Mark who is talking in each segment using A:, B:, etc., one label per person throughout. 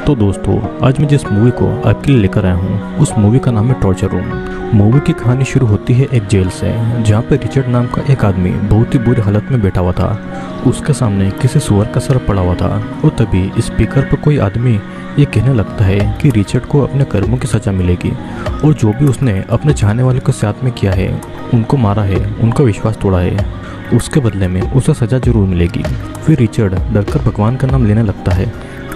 A: तो दोस्तों, आज मैं जिस मूवी को आपके लिए लेकर आया हूँ उस मूवी का नाम है टॉर्चर रूम। मूवी की कहानी शुरू होती है एक जेल से, जहाँ पर रिचर्ड नाम का एक आदमी बहुत ही बुरी हालत में बैठा हुआ था। उसके सामने किसी सुअर का सर पड़ा हुआ था और तभी स्पीकर पर कोई आदमी ये कहने लगता है कि रिचर्ड को अपने कर्मों की सजा मिलेगी और जो भी उसने अपने चाहने वाले के साथ में किया है, उनको मारा है, उनका विश्वास तोड़ा है, उसके बदले में उसे सजा जरूर मिलेगी। फिर रिचर्ड डरकर भगवान का नाम लेने लगता है,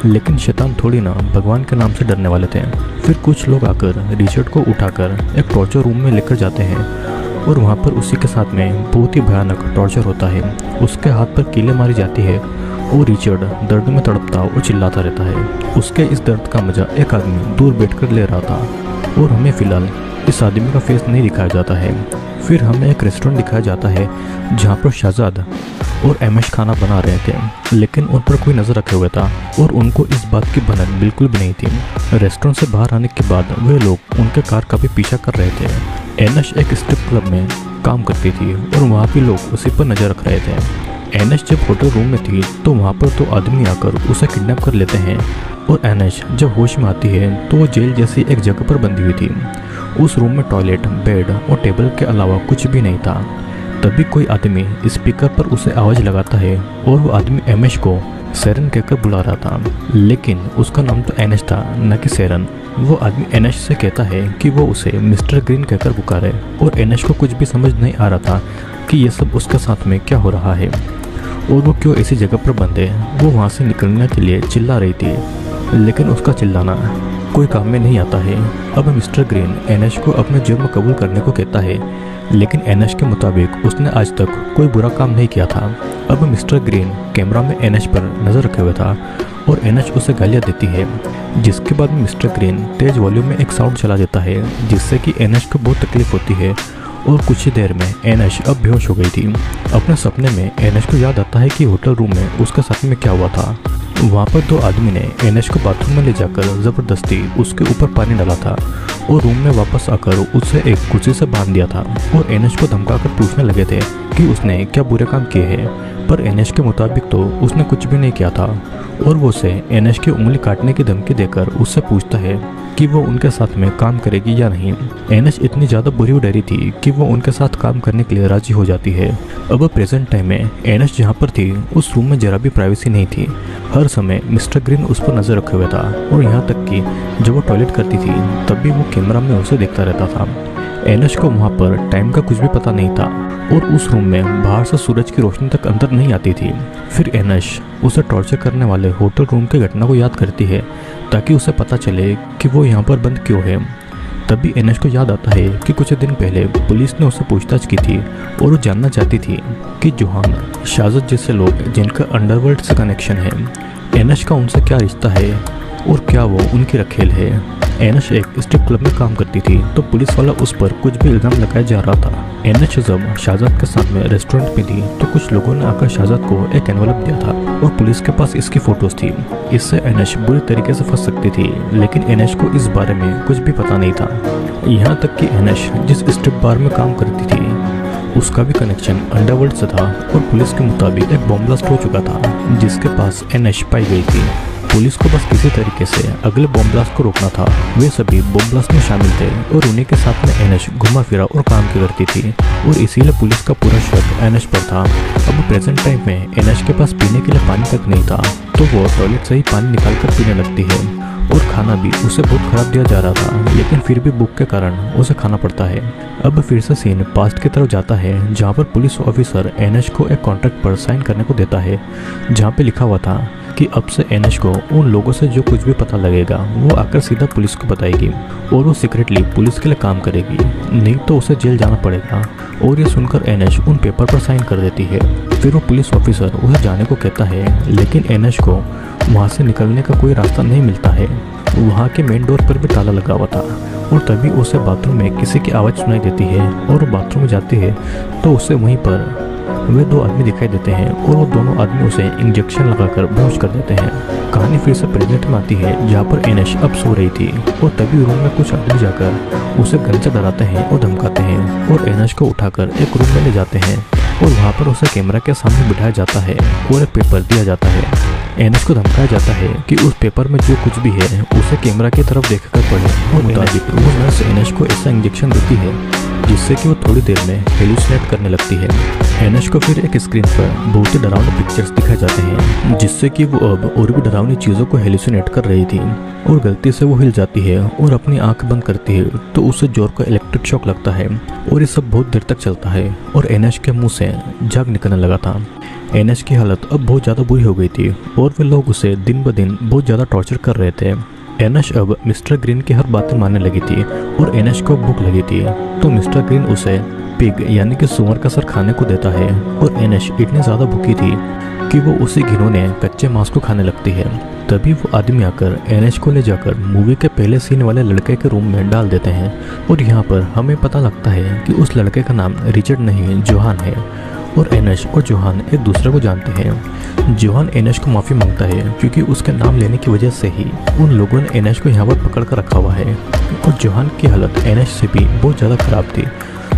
A: लेकिन शैतान थोड़ी ना भगवान के नाम से डरने वाले थे। फिर कुछ लोग आकर रिचर्ड को उठाकर एक टॉर्चर रूम में लेकर जाते हैं और वहाँ पर उसी के साथ में बहुत ही भयानक टॉर्चर होता है। उसके हाथ पर कीलें मारी जाती है और रिचर्ड दर्द में तड़पता और चिल्लाता रहता है। उसके इस दर्द का मजा एक आदमी दूर बैठकर ले रहा था और हमें फिलहाल इस आदमी का फेस नहीं दिखाया जाता है। फिर हमें एक रेस्टोरेंट दिखाया जाता है जहाँ पर शहजाद और एमएश खाना बना रहे थे, लेकिन उन पर कोई नज़र रखे हुए था और उनको इस बात की भनक बिल्कुल भी नहीं थी। रेस्टोरेंट से बाहर आने के बाद वे लोग उनके कार का भी पीछा कर रहे थे। एनश एक स्ट्रिप क्लब में काम करती थी और वहाँ भी लोग उसी पर नज़र रख रहे थे। एनश जब होटल रूम में थी तो वहाँ पर दो आदमी आकर उसे किडनैप कर लेते हैं और एनश जब होश में आती है तो वो जेल जैसी एक जगह पर बंधी हुई थी। उस रूम में टॉयलेट, बेड और टेबल के अलावा कुछ भी नहीं था। तभी कोई आदमी स्पीकर पर उसे आवाज़ लगाता है और वो आदमी एमएश को सेरन कहकर बुला रहा था, लेकिन उसका नाम तो एनएश था, न कि सेरन। वो आदमी एनएश से कहता है कि वो उसे मिस्टर ग्रीन कहकर पुकारे और एनएश को कुछ भी समझ नहीं आ रहा था कि ये सब उसके साथ में क्या हो रहा है और वो क्यों ऐसी जगह पर बंद है। वो वहाँ से निकलने के लिए चिल्ला रही थी, लेकिन उसका चिल्लाना कोई काम में नहीं आता है। अब मिस्टर ग्रीन एनएश को अपने जुर्म कबूल करने को कहता है, लेकिन एनएश के मुताबिक उसने आज तक कोई बुरा काम नहीं किया था। अब मिस्टर ग्रीन कैमरा में एनएश पर नज़र रखे हुए था और एनएश उसे गालियाँ देती है, जिसके बाद मिस्टर ग्रीन तेज वॉल्यूम में एक साउंड चला देता है जिससे कि एनएश को बहुत तकलीफ होती है और कुछ ही देर में एनएश अब बेहोश हो गई थी। अपने सपने में एनएश को याद आता है कि होटल रूम में उसके साथ में क्या हुआ था। वहाँ पर दो आदमी ने एनएश को बाथरूम में ले जाकर ज़बरदस्ती उसके ऊपर पानी डाला था और रूम में वापस आकर उसे एक कुर्सी से बांध दिया था और एनएश को धमकाकर पूछने लगे थे कि उसने क्या बुरे काम किए हैं, पर एनएश के मुताबिक तो उसने कुछ भी नहीं किया था और वो उसे एनएश की उंगली काटने की धमकी देकर उससे पूछता है कि वो उनके साथ में काम करेगी या नहीं। एनएश इतनी ज़्यादा बुरी डरी थी कि वो उनके साथ काम करने के लिए राजी हो जाती है। अब प्रेजेंट टाइम में एनएश जहाँ पर थी उस रूम में जरा भी प्राइवेसी नहीं थी। हर समय मिस्टर ग्रीन उस पर नज़र रखे हुए था और यहाँ तक कि जब वो टॉयलेट करती थी तब भी वो कैमरा में उसे देखता रहता था। एनएश को वहाँ पर टाइम का कुछ भी पता नहीं था और उस रूम में बाहर से सूरज की रोशनी तक अंदर नहीं आती थी। फिर एनएश उसे टॉर्चर करने वाले होटल रूम की घटना को याद करती है ताकि उसे पता चले कि वो यहाँ पर बंद क्यों है। तभी एनएश को याद आता है कि कुछ दिन पहले पुलिस ने उससे पूछताछ की थी और वो जानना चाहती थी कि जोहान, शाहजाद जैसे लोग जिनका अंडरवर्ल्ड से कनेक्शन है, एनएश का उनसे क्या रिश्ता है और क्या वो उनकी रखेल है। एनएश एक स्ट्रिप क्लब में काम करती थी तो पुलिस वाला उस पर कुछ भी इल्ज़ाम लगाया जा रहा था। एनएश जब शाहजाद के साथ में रेस्टोरेंट में थी तो कुछ लोगों ने आकर शाहजाद को एक एनवलप दिया था और पुलिस के पास इसकी फोटोज थी। इससे एनएश बुरी तरीके से फंस सकती थी, लेकिन एनएश को इस बारे में कुछ भी पता नहीं था। यहाँ तक कि एनएश जिस स्ट्रिप बार में काम करती थी उसका भी कनेक्शन अंडरवर्ल्ड से था और पुलिस के मुताबिक एक बॉम्ब ब्लास्ट हो चुका था जिसके पास एनएश पाई गई थी। पुलिस को बस किसी तरीके से अगले बॉम्ब ब्लास्ट को रोकना था। वे सभी बॉम्ब ब्लास्ट में शामिल थे और उन्हीं के साथ में एनएश घुमा फिरा और काम की करती थी और इसीलिए पुलिस का पूरा शक एनएश पर था। अब प्रेजेंट टाइम में एनएश के पास पीने के लिए पानी तक नहीं था तो वो टॉयलेट से ही पानी निकाल कर पीने लगती है और खाना भी उसे बहुत खराब दिया जा रहा था, लेकिन फिर भी भूख के कारण उसे खाना पड़ता है। अब फिर से सीन पास्ट की तरफ जाता है जहाँ पर पुलिस ऑफिसर एनएश को एक कॉन्ट्रैक्ट पर साइन करने को देता है जहाँ पे लिखा हुआ था कि अब से एनएश को उन लोगों से जो कुछ भी पता लगेगा वो आकर सीधा पुलिस को बताएगी और वो सीक्रेटली पुलिस के लिए काम करेगी, नहीं तो उसे जेल जाना पड़ेगा। और ये सुनकर एनएश उन पेपर पर साइन कर देती है। फिर वो पुलिस ऑफिसर उसे जाने को कहता है, लेकिन एनएश को वहाँ से निकलने का कोई रास्ता नहीं मिलता है। वहाँ के मेन डोर पर भी ताला लगा हुआ था और तभी उसे बाथरूम में किसी की आवाज़ सुनाई देती है और वो बाथरूम में जाती है तो उसे वहीं पर वे दो आदमी दिखाई देते हैं और वो दोनों आदमी उसे इंजेक्शन लगाकर बेहोश कर देते हैं। कहानी फिर से प्रेजेंट में आती है जहाँ पर एनएश अब सो रही थी और तभी रूम में कुछ आदमी जाकर उसे गन से डराते हैं और धमकाते हैं और एनएश को उठाकर एक रूम में ले जाते हैं और वहाँ पर उसे कैमरा के सामने बिठाया जाता है और एक पेपर दिया जाता है एनएस को धमकाया जाता है कि उस पेपर में जो कुछ भी है उसे कैमरा की तरफ देखकर पढ़े। और मुताबिक वो नर्स एनएस को ऐसा इंजेक्शन देती है जिससे कि वो थोड़ी देर में हेलुसिनेट करने लगती है। एनएस को फिर एक स्क्रीन पर बहुत ही डरावनी पिक्चर्स दिखाए जाते हैं जिससे कि वो अब और भी डरावनी चीज़ों को हेलुसिनेट कर रही थी। और गलती से वो हिल जाती है और अपनी आंख बंद करती है तो उसे जोर का इलेक्ट्रिक शॉक लगता है और ये सब बहुत देर तक चलता है और एनएस के मुंह से झाग निकलने लगा था। एनएस की हालत अब बहुत ज़्यादा बुरी हो गई थी और वे लोग उसे दिन ब दिन बहुत ज़्यादा टॉर्चर कर रहे थे। एनएस अब मिस्टर ग्रीन की हर बातें मानने लगी थी और एनएस को भूख लगी थी तो मिस्टर ग्रीन उसे पिग यानी कि सुअर का सर खाने को देता है और एनएस इतनी ज़्यादा भूखी थी कि वो उसी घिनौने कच्चे मांस को खाने लगती है। तभी वो आदमी आकर एनएस को ले जाकर मूवी के पहले सीन वाले लड़के के रूम में डाल देते हैं और यहाँ पर हमें पता लगता है कि उस लड़के का नाम रिचर्ड नहीं जोहान है और एनएस और जोहान एक दूसरे को जानते हैं। जोहान एनएस को माफ़ी मांगता है क्योंकि उसके नाम लेने की वजह से ही उन लोगों ने एनएस को यहाँ पर पकड़ कर रखा हुआ है और जोहान की हालत एनएस से भी बहुत ज़्यादा खराब थी।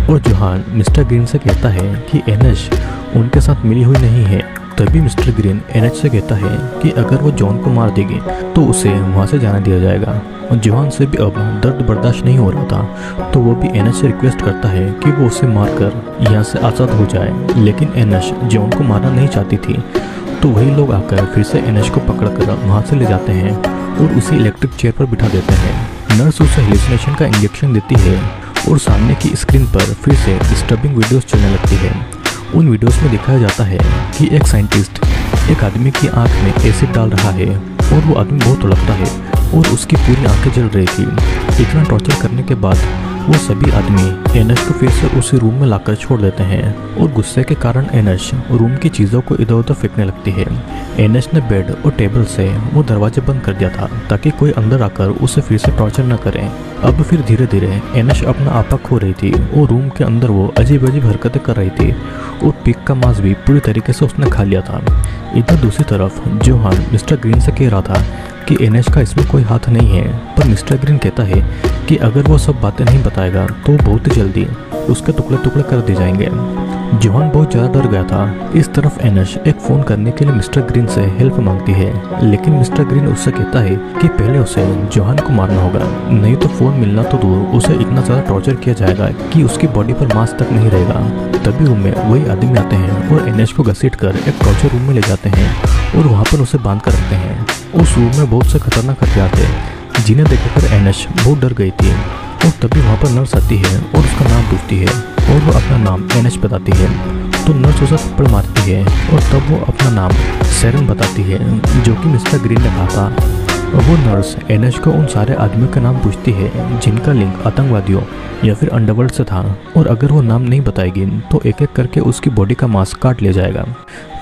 A: और जोहान मिस्टर ग्रीन से कहता है कि एनएस उनके साथ मिली हुई नहीं है। तभी मिस्टर ग्रीन एनएस से कहता है कि अगर वो जॉन को मार देगी तो उसे वहाँ से जाने दिया जाएगा। और जोहान से भी अब दर्द बर्दाश्त नहीं हो रहा था तो वो भी एनएस से रिक्वेस्ट करता है कि वो उसे मारकर यहाँ से आज़ाद हो जाए। लेकिन एनएस जॉन को मारना नहीं चाहती थी तो वही लोग आकर फिर से एनएस को पकड़कर वहाँ से ले जाते हैं और उसे इलेक्ट्रिक चेयर पर बिठा देते हैं। नर्स उसे हेलुसिनेशन का इंजेक्शन देती है और सामने की स्क्रीन पर फिर से डिस्टर्बिंग वीडियोस चलने लगती है। उन वीडियोस में दिखाया जाता है कि एक साइंटिस्ट एक आदमी की आंख में एसिड डाल रहा है और वो आदमी बहुत तड़पता है और उसकी पूरी आंखें जल रही थी। इतना टॉर्चर करने के बाद वो सभी आदमी एनएस को फिर से उसी रूम में लाकर छोड़ देते हैं और गुस्से के कारण एनएस रूम की चीज़ों को इधर उधर फेंकने लगती है। एनएस ने बेड और टेबल से वो दरवाजे बंद कर दिया था ताकि कोई अंदर आकर उसे फिर से टॉर्चर न करे। अब फिर धीरे धीरे एनएस अपना आपा खो रही थी और रूम के अंदर वो अजीब अजीब हरकतें कर रही थी और पिग का मांस भी पूरी तरीके से उसने खा लिया था। इधर दूसरी तरफ जोहान मिस्टर ग्रीन से कह रहा था कि एनएस का इसमें कोई हाथ नहीं है, पर मिस्टर ग्रीन कहता है कि अगर वो सब बातें नहीं बताएगा तो बहुत ही जल्दी उसके टुकड़े टुकड़े कर दिए जाएंगे। जोहान बहुत ज़्यादा डर गया था। इस तरफ एनएस एक फ़ोन करने के लिए मिस्टर ग्रीन से हेल्प मांगती है लेकिन मिस्टर ग्रीन उससे कहता है कि पहले उसे जोहान को मारना होगा, नहीं तो फ़ोन मिलना तो दूर उसे इतना ज़्यादा टॉर्चर किया जाएगा कि उसकी बॉडी पर मांस तक नहीं रहेगा। तभी रूम में वही आदमी आते हैं और एनएस को घसीट कर एक टॉर्चर रूम में ले जाते हैं और वहाँ पर उसे बांध कर रखते हैं। उस रूम में बहुत से खतरनाक हथियार थे जिन्हें देखकर एनएस बहुत डर गई थी और तभी वहाँ पर नर्स आती है और उसका नाम पूछती है और वो अपना नाम एनएस बताती है तो नर्स उसे थप्पड़ मारती है और तब वो अपना नाम सेरन बताती है जो कि मिस्टर ग्रीन ने कहा था। वो नर्स एनएस को उन सारे आदमियों का नाम पूछती है जिनका लिंक आतंकवादियों या फिर अंडरवर्ल्ड से था और अगर वो नाम नहीं बताएगी तो एक एक करके उसकी बॉडी का मांस काट लिया जाएगा।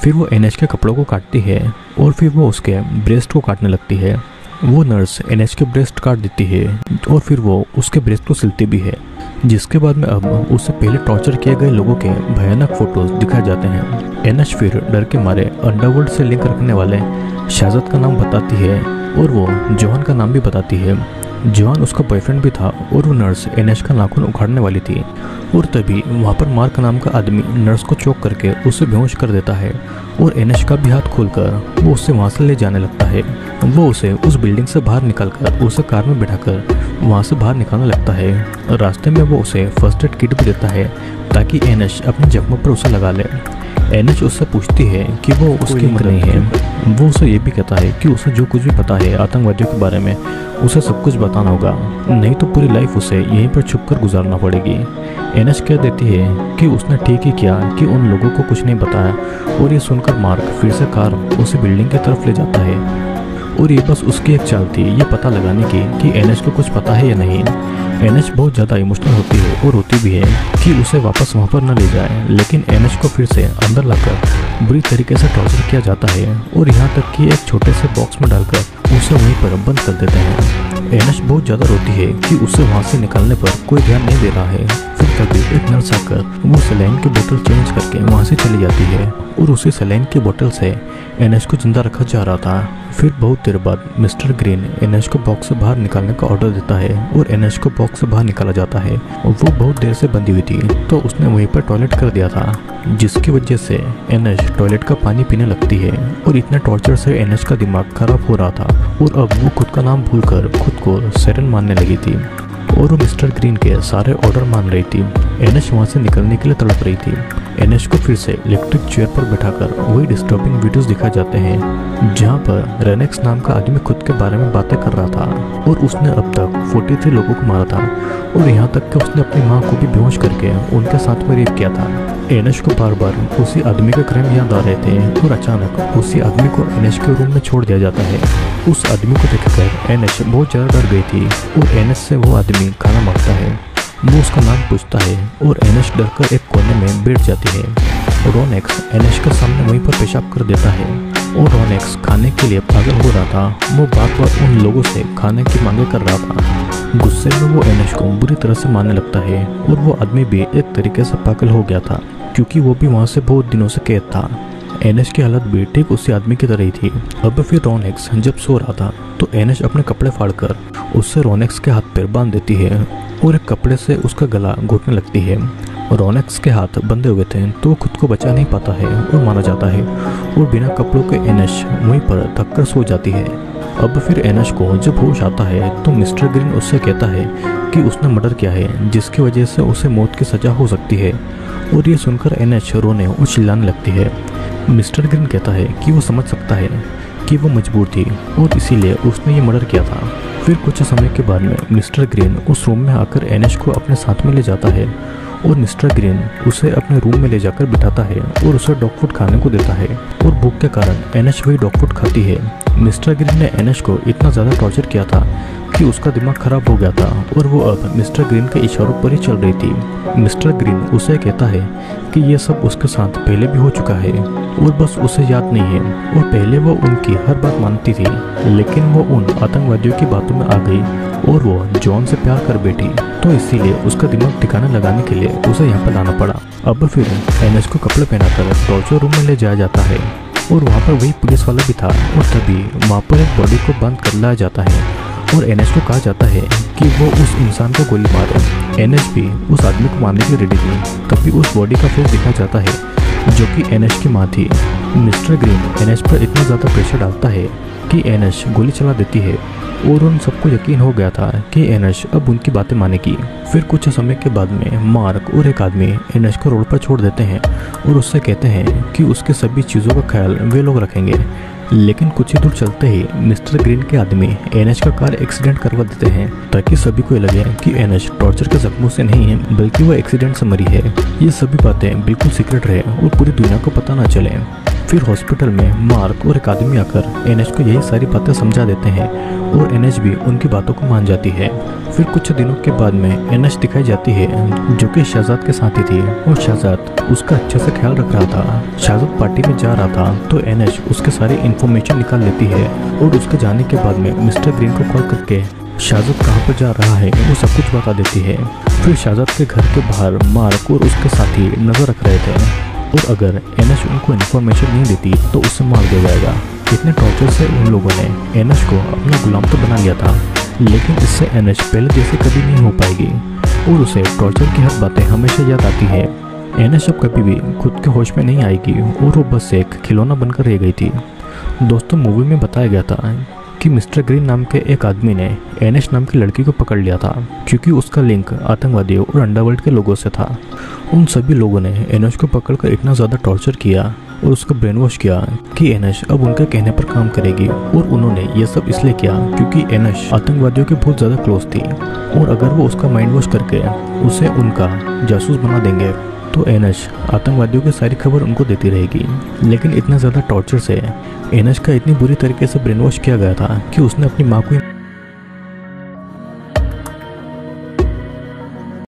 A: फिर वो एनएस के कपड़ों को काटती है और फिर वो उसके ब्रेस्ट को काटने लगती है। वो नर्स एनएस के ब्रेस्ट काट देती है और फिर वो उसके ब्रेस्ट को सिलती भी है, जिसके बाद में अब उससे पहले टॉर्चर किए गए लोगों के भयानक फोटोज दिखाए जाते हैं। एनएस फिर डर के मारे अंडरवर्ल्ड से लिंक रखने वाले शाहजाद का नाम बताती है और वो जोहान का नाम भी बताती है। जोहान उसका बॉयफ्रेंड भी था और वो नर्स एनएस का नाखून उखाड़ने वाली थी और तभी वहाँ पर मार्क नाम का आदमी नर्स को चोक करके उसे बेहोश कर देता है और एनएस का भी हाथ खोलकर वो उसे वहाँ से ले जाने लगता है। वो उसे उस बिल्डिंग से बाहर निकालकर उसे कार में बिठाकर वहाँ से बाहर निकालने लगता है। रास्ते में वो उसे फर्स्ट एड किट भी देता है ताकि एनएस अपने जख्मों पर उसे लगा ले। एनएस उससे पूछती है कि वो उसकी मदद नहीं है। वो उसे ये भी कहता है कि उसे जो कुछ भी पता है आतंकवादियों के बारे में उसे सब कुछ बताना होगा, नहीं तो पूरी लाइफ उसे यहीं पर छुप कर गुजारना पड़ेगी। एनएस कह देती है कि उसने ठीक ही किया कि उन लोगों को कुछ नहीं बताया और ये सुनकर मार्क फिर से कार उसे बिल्डिंग की तरफ ले जाता है और ये बस उसकी एक चाल थी ये पता लगाने की कि एनएस को कुछ पता है या नहीं। एनएस बहुत ज़्यादा इमोशनल होती है और रोती भी है कि उसे वापस वहाँ पर न ले जाए, लेकिन एनएस को फिर से अंदर लाकर बुरी तरीके से टॉर्चर किया जाता है और यहाँ तक कि एक छोटे से बॉक्स में डालकर उसे वहीं पर बंद कर देते हैं। एनएस बहुत ज़्यादा रोती है कि उसे वहाँ से निकालने पर कोई ध्यान नहीं दे रहा है। फिर तभी एक नर्स आकर वो सलाइन की बोतल चेंज करके वहाँ से चली जाती है और उसी सलाइन की बोतल से एनएस को जिंदा रखा जा रहा था। फिर बहुत देर बाद मिस्टर ग्रीन एनएच को बॉक्स से बाहर निकालने का ऑर्डर देता है और एनएच को बॉक्स से बाहर निकाला जाता है। वो बहुत देर से बंधी हुई थी तो उसने वहीं पर टॉयलेट कर दिया था, जिसकी वजह से एनएच टॉयलेट का पानी पीने लगती है और इतने टॉर्चर से एनएच का दिमाग खराब हो रहा था और अब वो खुद का नाम भूलकर खुद को सेरन मानने लगी थी और वो मिस्टर ग्रीन के सारे ऑर्डर मान रही थी। एनएच वहाँ से निकलने के लिए तड़प रही थी। एनएच को फिर से इलेक्ट्रिक चेयर पर बैठाकर वही डिस्टर्बिंग वीडियोस दिखाए जाते हैं जहाँ पर रेनेक्स नाम का आदमी खुद के बारे में बातें कर रहा था और उसने अब तक 43 लोगों को मारा था और यहाँ तक कि उसने अपनी माँ को भी बेहोश करके उनके साथ में रेप किया था। एनएच को बार बार उसी आदमी के क्राइम याद आ रहे थे और अचानक उसी आदमी को एनएच के रूम में छोड़ दिया जाता है। उस आदमी को देखकर एनएच बहुत ज़्यादा डर गई थी और एनएच से वो आदमी खाना मांगता है। वो उसका नाम पूछता है और एनएच डरकर एक कोने में बैठ जाती है। रोनेक्स एनएच के सामने वहीं पर पेशाब कर देता है और रोनेक्स खाने के लिए पागल हो रहा था। वो बार बार उन लोगों से खाने की मांगे कर रहा था। गुस्से में वो एनएच को बुरी तरह से मारने लगता है और वो आदमी भी एक तरीके से पागल हो गया था क्योंकि वो भी वहाँ से बहुत दिनों से कैद था। एनएच की हालत भी ठीक उसी आदमी की तरह ही थी। अब फिर रोनेक्स जब सो रहा था तो एनएच अपने कपड़े फाड़कर उससे रोनेक्स के हाथ पैर बांध देती है और एक कपड़े से उसका गला घोटने लगती है। रोनेक्स के हाथ बंधे हुए थे तो वो खुद को बचा नहीं पाता है और मारा जाता है और बिना कपड़ों के एनएच वहीं पर थक कर सो जाती है। अब फिर एनएच को जब होश आता है तो मिस्टर ग्रीन उससे कहता है कि उसने मर्डर किया है जिसकी वजह से उसे मौत की सजा हो सकती है और ये सुनकर एनएच रोने और चिल्लाने लगती है। मिस्टर ग्रीन कहता है कि वो समझ सकता है कि वो मजबूर थी और इसीलिए उसने ये मर्डर किया था। फिर कुछ समय के बाद में मिस्टर ग्रीन उस रूम में आकर एनएच को अपने साथ में ले जाता है और मिस्टर ग्रीन उसे अपने रूम में ले जाकर बिठाता है और उसे डॉग फूड खाने को देता है और भूख के कारण एनएच वही डॉग फूड खाती है। मिस्टर ग्रीन ने एनएच को इतना ज़्यादा टॉर्चर किया था कि उसका दिमाग खराब हो गया था और वो अब मिस्टर ग्रीन के इशारों पर ही चल रही थी। मिस्टर ग्रीन उसे कहता है कि ये सब उसके साथ पहले भी हो चुका है और बस उसे याद नहीं है और पहले वो उनकी हर बात मानती थी लेकिन वो उन आतंकवादियों की बातों में आ गई और वो जॉन से प्यार कर बैठी तो इसीलिए उसका दिमाग ठिकाना लगाने के लिए उसे यहाँ पर लाना पड़ा। अब फिर एनएच को कपड़े पहनाकर टॉर्चर रूम में ले जाया जाता है और वहाँ पर वही पुलिस वाला भी था और तभी वहाँ पर एक बॉडी को बंद कर लाया जाता है और एनएच को कहा जाता है कि वो उस इंसान को गोली मारे। एनएच भी उस आदमी को मारने के लिए रेडी थी। तभी उस बॉडी का फेस दिखाया जाता है जो कि एनएच की माँ थी। मिस्टर ग्रीन एनएच पर इतना ज़्यादा प्रेशर डालता है कि एनएच गोली चला देती है और उन सबको यकीन हो गया था कि एनएच अब उनकी बातें मानेगी। फिर कुछ समय के बाद में मार्क और एक आदमी एनएच को रोड पर छोड़ देते हैं और उससे कहते हैं कि उसके सभी चीज़ों का ख्याल वे लोग रखेंगे। लेकिन कुछ ही दूर चलते ही मिस्टर ग्रीन के आदमी एनएच का कार एक्सीडेंट करवा देते हैं ताकि सभी को लगे कि एनएच टॉर्चर के जख्मों से नहीं है बल्कि वो एक्सीडेंट से मरी है। ये सभी बातें बिल्कुल सीक्रेट रहे और पूरी दुनिया को पता ना चले। फिर हॉस्पिटल में मार्क और एक आदमी आकर एनएच को यही सारी बातें समझा देते हैं और एनएच भी उनकी बातों को मान जाती है। फिर कुछ दिनों के बाद में एनएच दिखाई जाती है जो कि शहजाद के साथी थी और शहजाद उसका अच्छे से ख्याल रख रहा था। शहजाद पार्टी में जा रहा था तो एनएच उसके सारी इन्फॉर्मेशन निकाल लेती है और उसके जाने के बाद में मिस्टर ग्रीन को कॉल करके शहजाद कहाँ पर जा रहा है वो सब कुछ बता देती है। फिर शहजाद के घर के बाहर मार्क और उसके साथी नजर रख रहे थे और अगर एनएच उनको इन्फॉर्मेशन नहीं देती तो उसे मार दिया जाएगा। इतने टॉर्चर से उन लोगों ने एनएच को अपना गुलाम तो बना लिया था लेकिन इससे एनएच पहले जैसे कभी नहीं हो पाएगी और उसे टॉर्चर की हर बातें हमेशा याद आती है। एनएच अब कभी भी खुद के होश में नहीं आएगी और वो बस एक खिलौना बनकर रह गई थी। दोस्तों मूवी में बताया गया था कि मिस्टर ग्रीन नाम के एक आदमी ने एनएच नाम की लड़की को पकड़ लिया था क्योंकि उसका लिंक आतंकवादियों और अंडरवर्ल्ड के लोगों से था। उन सभी लोगों ने एनएच को पकड़कर इतना ज़्यादा टॉर्चर किया और उसका ब्रेन वॉश किया कि एनएच अब उनके कहने पर काम करेगी और उन्होंने ये सब इसलिए किया क्योंकि एनएच आतंकवादियों के बहुत ज़्यादा क्लोज थी और अगर वो उसका माइंड वॉश करके उसे उनका जासूस बना देंगे तो एनएच आतंकवादियों की सारी खबर उनको देती रहेगी। लेकिन इतना ज़्यादा टॉर्चर से एनएच का इतनी बुरी तरीके से ब्रेन वॉश किया गया था कि उसने अपनी माँ को